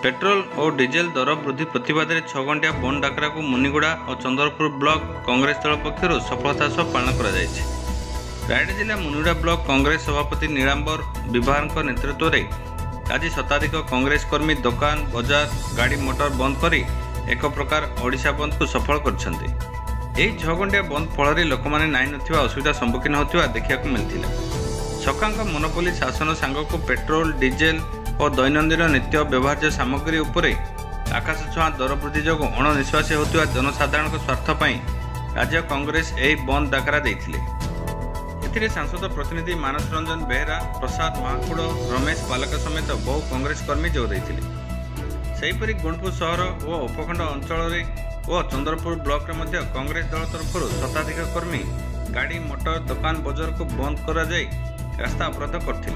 Petrol और diesel दर वृद्धि प्रतिवाद में 6 घंटिया बंद डाकरा को मुनिगुड़ा और चंद्रपुर ब्लॉक कांग्रेस दल पक्षर सफलता सह पालन कर रायगढ़ जिला मुनिगुड़ा ब्लॉक कांग्रेस सभापति नीलांबर विभार नेतृत्व में आज शताधिक कांग्रेस कर्मी दुकान बाजार गाड़ी मोटर बंद कर एक प्रकार ओडिशा बंद को सफल कर 6 घंटिया बंद फल लोक मैंने नाई ना असुविधा सम्मुखीन होता देखा मिलता। छकांक मोनोपोली शासन सांग को पेट्रोल डीजेल और दैनंदिन नित्य व्यवहार्य सामग्री उपरे आकाश छुआ दर वृद्धि जो अणनिश्वासी होता जनसाधारण स्वार्थपाई राज्य कांग्रेस यही बंद डाकरा देते। एथिरे सांसद प्रतिनिधि मानस रंजन बेहरा प्रसाद महाकुड़ रमेश बालक समेत बहु कांग्रेस कर्मी जोग देते। सेहीपरि गुणपुर सहर और उपखंड अंचल और चंद्रपुर ब्लॉक में कांग्रेस दल तरफ शताधिक कर्मी गाड़ी मोटर दुकान बजार को बंद कर रास्ता अवरोध करते।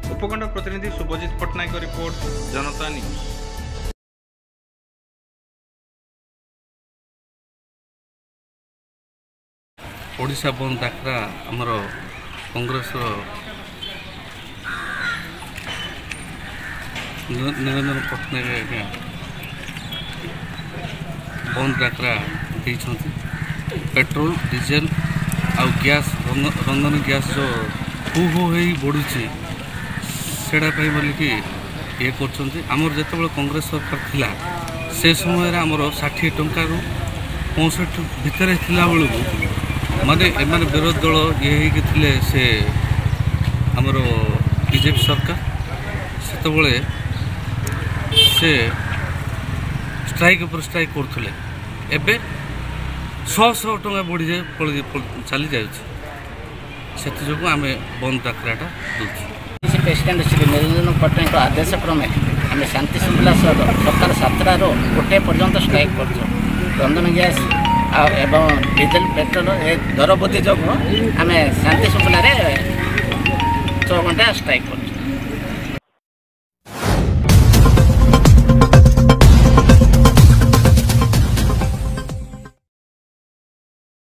उपखंड प्रतिनिधि शुभजीत पट्टनायक रिपोर्ट जनता न्यूज। ओडिशा बंद डाकरा आमर कांग्रेस निरंजन पट्टनायक बंद डाकरा पेट्रोल डीजेल आउ गैस रंधन गैस जो हु बढ़ी सेटा बोलिकी ये करमर जो कांग्रेस सरकार थिला से समय आमर 60 टंका रु 65 भितर बेलू माने विरोध दल ये थे से आमर बीजेपी सरकार से से स्ट्राइक पर स्ट्राइक करते एबे 100 टंका बढ़ी जाए चली जाए आम बंद डाकराटा दूसरी प्रेसिडेंट श्री निरंजन पट्टनायक आदेश क्रमे आम शांति श्रृंखला सकाल 7 गोटे पर्यंत स्ट्राइक कर रंधन गैस एवं डीजेल पेट्रोल ए दर वृद्धि जो आम शांति श्रृंखला 6 घंटा स्ट्राइक कर।